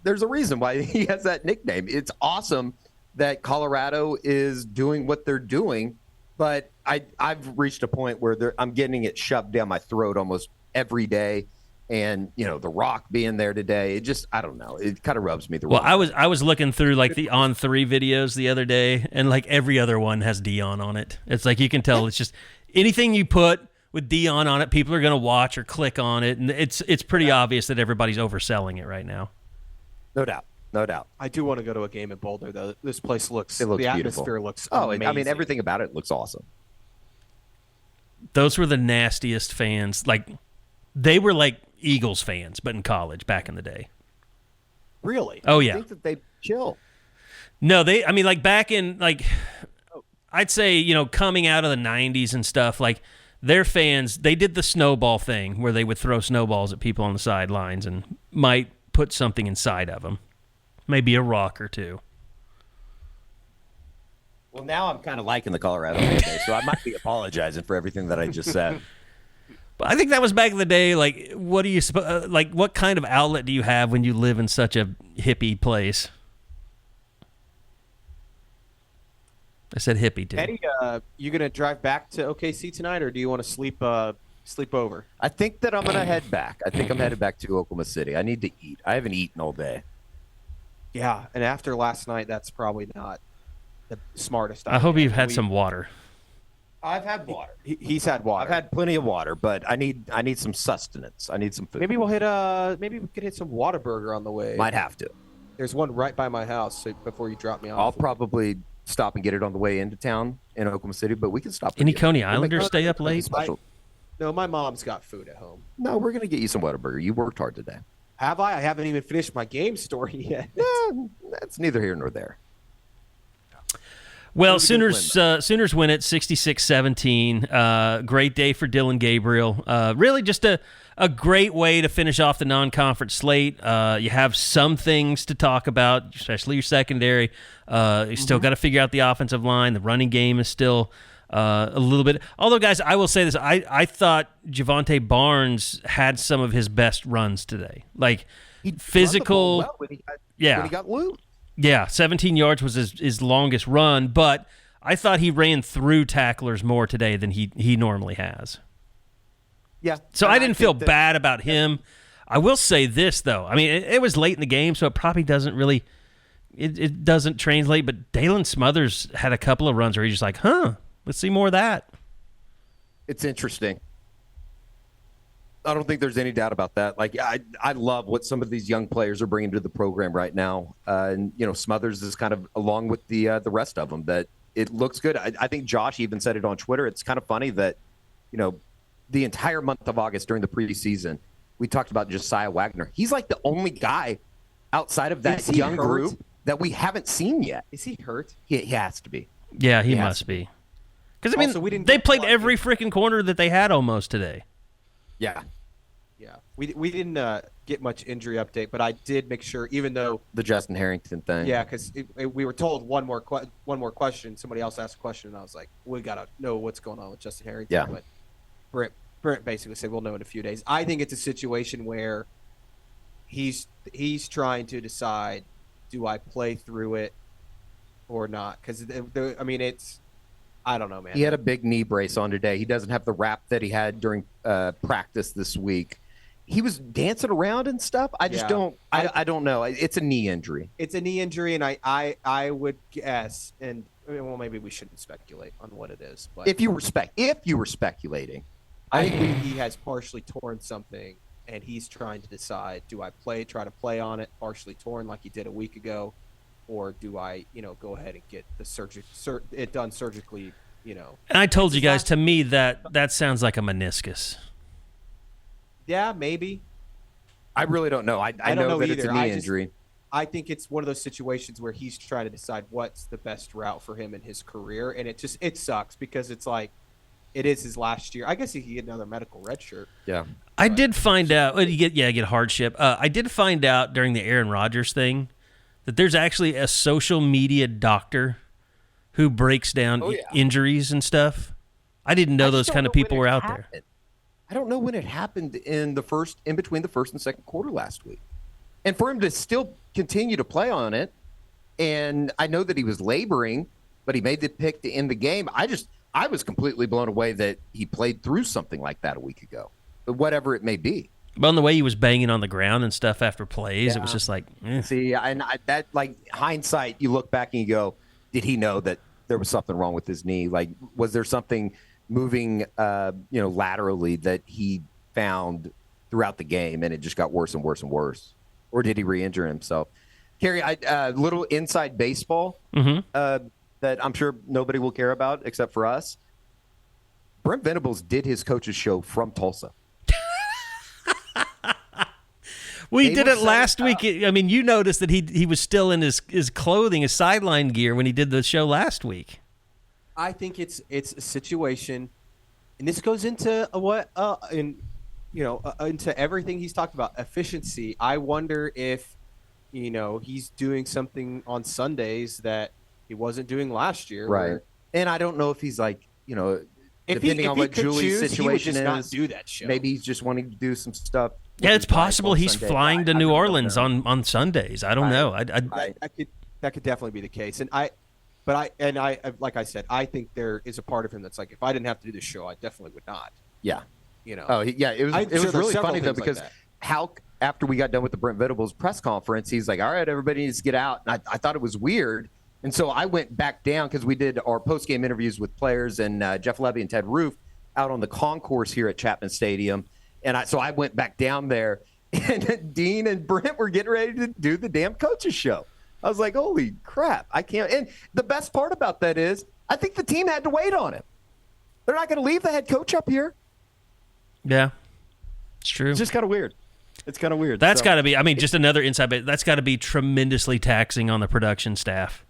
There's a reason why he has that nickname. It's awesome that Colorado is doing what they're doing, but I've reached a point where I'm getting it shoved down my throat almost every day. And The Rock being there today, I don't know. It kind of rubs me the wrong way. I was looking through the On3 videos the other day, and every other one has Deion on it. It's you can tell it's just anything you put with Deion on it, people are going to watch or click on it, and it's pretty obvious that everybody's overselling it right now. No doubt. I do want to go to a game in Boulder, though. This place looks beautiful. Atmosphere looks amazing. I mean, everything about it looks awesome. Those were the nastiest fans. They were Eagles fans, but in college back in the day. Really? Oh, yeah. I think that they chill. No, back in, I'd say, coming out of the 90s and stuff, their fans, they did the snowball thing where they would throw snowballs at people on the sidelines and might put something inside of them. Maybe a rock or two. Well, now I'm kind of liking the Colorado today, so I might be apologizing for everything that I just said. But I think that was back in the day. What do you what kind of outlet do you have when you live in such a hippie place? I said hippie too. Eddie, you gonna drive back to OKC tonight, or do you want to sleep over? I think that I'm gonna head back. I think I'm headed back to Oklahoma City. I need to eat. I haven't eaten all day. Yeah, and after last night, that's probably not the smartest idea. I hope you've had some water. I've had water. He's had water. I've had plenty of water, but I need some sustenance. I need some food. Maybe we could hit some Whataburger on the way. Might have to. There's one right by my house before you drop me off. I'll probably stop and get it on the way into town in Oklahoma City, but we can stop. Any Coney Islanders stay up late? No, my mom's got food at home. No, we're gonna get you some Whataburger. You worked hard today. Have I? I haven't even finished my game story yet. That's neither here nor there. Well, Sooners win it 66-17. Great day for Dillon Gabriel. Really just a great way to finish off the non-conference slate. You have some things to talk about, especially your secondary. You still got to figure out the offensive line. The running game is still a little bit. Although, guys, I will say this. I thought Javonte Barnes had some of his best runs today. Physical. When he got loose. Yeah, 17 yards was his longest run, but I thought he ran through tacklers more today than he normally has. Yeah. So I didn't feel bad about him. I will say this, though. I mean, it was late in the game, so it probably doesn't really it doesn't translate. But Dalen Smothers had a couple of runs where he's just like, let's see more of that. It's interesting. I don't think there's any doubt about that. Like, I love what some of these young players are bringing to the program right now. And, Smothers is kind of along with the rest of them, that it looks good. I think Josh even said it on Twitter. It's kind of funny that, the entire month of August during the preseason, we talked about Josiah Wagner. He's like the only guy outside of that young group that we haven't seen yet. Is he hurt? He has to be. Yeah, he must be. Because, they played every freaking corner that they had almost today. Yeah. Yeah. We didn't get much injury update, but I did make sure, even though the Justin Harrington thing. Yeah, because we were told one more question. Somebody else asked a question, and I was like, we got to know what's going on with Justin Harrington. Yeah. But Brent basically said, we'll know in a few days. I think it's a situation where he's trying to decide, do I play through it or not? Because, I don't know, man. He had a big knee brace on today. He doesn't have the wrap that he had during practice this week. He was dancing around and stuff. I just don't know. It's a knee injury. It's a knee injury, and I would guess, and maybe we shouldn't speculate on what it is. But if you were speculating, I think he has partially torn something, and he's trying to decide: do I try to play on it, partially torn like he did a week ago, or do I, go ahead and get the it done surgically, And I told you guys, to me, that sounds like a meniscus. Yeah, maybe. I really don't know. I don't know that either. It's a knee injury. I think it's one of those situations where he's trying to decide what's the best route for him in his career, and it sucks because it's like it is his last year. I guess he could get another medical red shirt. Yeah. I did find out. You get hardship. I did find out during the Aaron Rodgers thing that there's actually a social media doctor who breaks down injuries and stuff. I didn't know those kind of people were out there. I don't know when it happened in between the first and second quarter last week. And for him to still continue to play on it, and I know that he was laboring, but he made the pick to end the game. I was completely blown away that he played through something like that a week ago, but whatever it may be. But on the way he was banging on the ground and stuff after plays, it was just like, See, that hindsight, you look back and you go, did he know that there was something wrong with his knee? Like, was there something moving, laterally that he found throughout the game, and it just got worse and worse and worse? Or did he re-injure himself? Carey, little inside baseball that I'm sure nobody will care about except for us. Brent Venables did his coach's show from Tulsa. We did it last week. I mean, you noticed that he was still in his clothing, his sideline gear when he did the show last week. I think it's a situation, and this goes into into everything he's talked about, efficiency. I wonder if, he's doing something on Sundays that he wasn't doing last year. Right. And I don't know if he's like, depending on what Julie's situation is, not do that show. Maybe he's just wanting to do some stuff. Yeah, it's possible he's flying to New Orleans on Sundays. I don't know. That could definitely be the case. And like I said, I think there is a part of him that's like, if I didn't have to do this show, I definitely would not. Yeah. Oh, yeah. It was really funny though, because after we got done with the Brent Venables press conference, he's like, all right, everybody needs to get out. And I thought it was weird. And so I went back down because we did our post-game interviews with players and Jeff Levy and Ted Roof out on the concourse here at Chapman Stadium. And so I went back down there, and Dean and Brent were getting ready to do the damn coaches show. I was like, holy crap, I can't. And the best part about that is I think the team had to wait on him. They're not going to leave the head coach up here. Yeah, it's true. It's just kind of weird. It's kind of weird. That's got to be, just another insight, but that's got to be tremendously taxing on the production staff.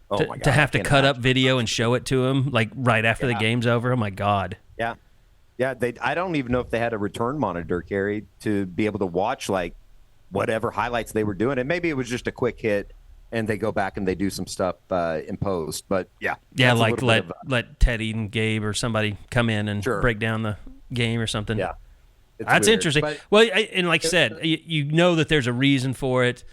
Oh my God, to have to cut up video and show it to him like right after the game's over. Oh my God. Yeah. Yeah. I don't even know if they had a return monitor, Carey, to be able to watch like whatever highlights they were doing. And maybe it was just a quick hit and they go back and they do some stuff in post. But yeah. Yeah. Like let Teddy and Gabe or somebody come in and break down the game or something. Yeah. That's weird. Interesting. Well, and like I said, you know that there's a reason for it.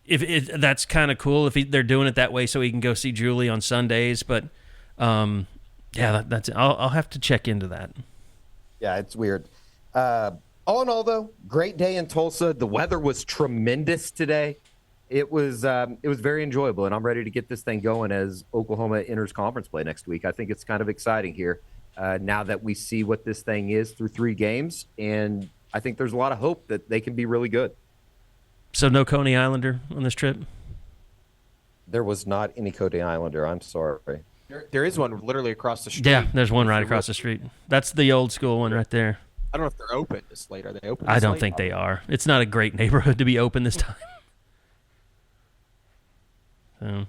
If that's kind of cool if they're doing it that way so he can go see Julie on Sundays. But that's I'll have to check into that. Yeah, it's weird. All in all, though, great day in Tulsa. The weather was tremendous today. it was very enjoyable, and I'm ready to get this thing going as Oklahoma enters conference play next week. I think it's kind of exciting here now that we see what this thing is through 3 games, and I think there's a lot of hope that they can be really good. So no Coney Islander on this trip? There was not any Coney Islander. I'm sorry. There is one literally across the street. Yeah, there's one right across the street. That's the old school one right there. I don't know if they're open this late. Are they open? I don't think they are. It's not a great neighborhood to be open this time. So,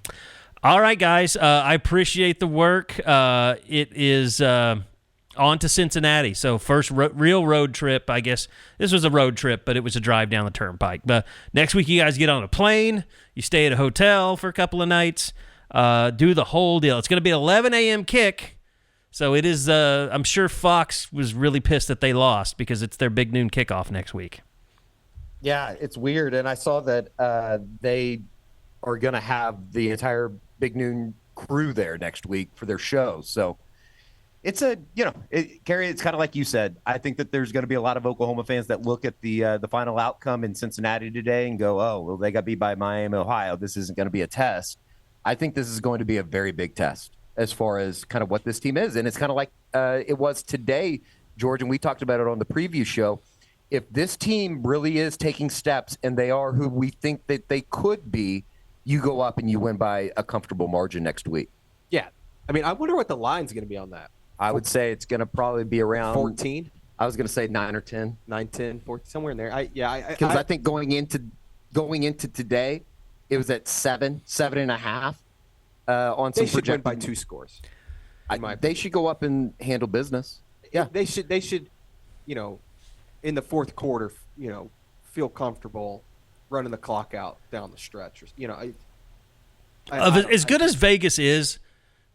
all right, guys. I appreciate the work. It is on to Cincinnati. So first real road trip. I guess this was a road trip, but it was a drive down the turnpike. But next week you guys get on a plane. You stay at a hotel for a couple of nights. Do the whole deal. It's going to be an 11 a.m. kick. So it is. I'm sure Fox was really pissed that they lost because it's their big noon kickoff next week. Yeah, it's weird. And I saw that they are going to have the entire Big Noon crew there next week for their show. So it's Carey, it's kind of like you said. I think that there's going to be a lot of Oklahoma fans that look at the final outcome in Cincinnati today and go, oh, well, they got beat by Miami, Ohio. This isn't going to be a test. I think this is going to be a very big test as far as kind of what this team is. And it's kind of like it was today, George, and we talked about it on the preview show. If this team really is taking steps and they are who we think that they could be, you go up and you win by a comfortable margin next week. Yeah. I mean, I wonder what the line's going to be on that. I would say it's going to probably be around 14. I was going to say 9 or 10. 9, 10, 14, somewhere in there. Because I think going into today, it was at 7.5 on some they should win projected. by 2 scores. They should go up and handle business. Yeah, They should, in the fourth quarter, feel comfortable running the clock out down the stretch. As good as Vegas is,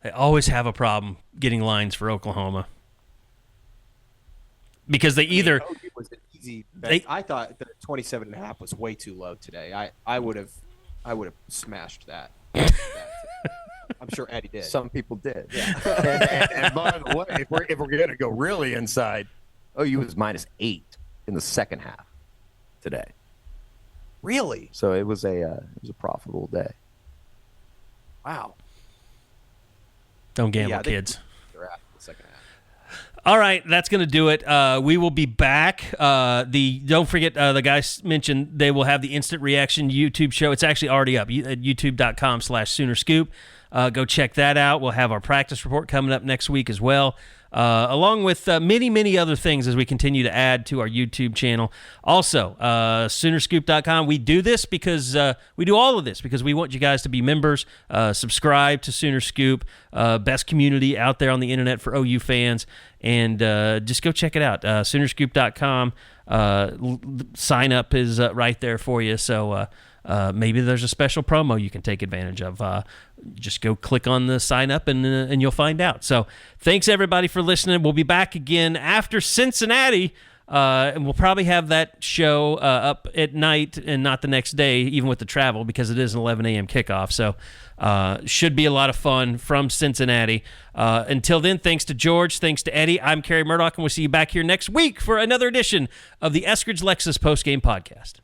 they always have a problem getting lines for Oklahoma. Because they either it was an easy bet. I thought that 27.5 was way too low today. I would have smashed that. I'm sure Eddie did. some people did. Yeah. and by the way, if we're going to go really inside, OU was -8 in the second half today. Really? So it was a profitable day. Wow. don't gamble, kids. They're after the second half. All right, that's going to do it. We will be back. Don't forget, the guys mentioned they will have the Instant Reaction YouTube show. It's actually already up at youtube.com/SoonerScoop. Go check that out. We'll have our practice report coming up next week as well, along with many, many other things as we continue to add to our YouTube channel. Also, Soonerscoop.com. We do this because we do all of this because we want you guys to be members, subscribe to Sooner Scoop, best community out there on the internet for OU fans, and just go check it out. Soonerscoop.com. Sign up is right there for you. So maybe there's a special promo you can take advantage of. Just go click on the sign up and you'll find out. So thanks everybody for listening. We'll be back again after Cincinnati, and we'll probably have that show up at night and not the next day, even with the travel, because it is an 11 a.m. kickoff. So should be a lot of fun from Cincinnati. Until then, thanks to George, thanks to Eddie. I'm Carey Murdoch, and we'll see you back here next week for another edition of the Eskridge Lexus Postgame Podcast.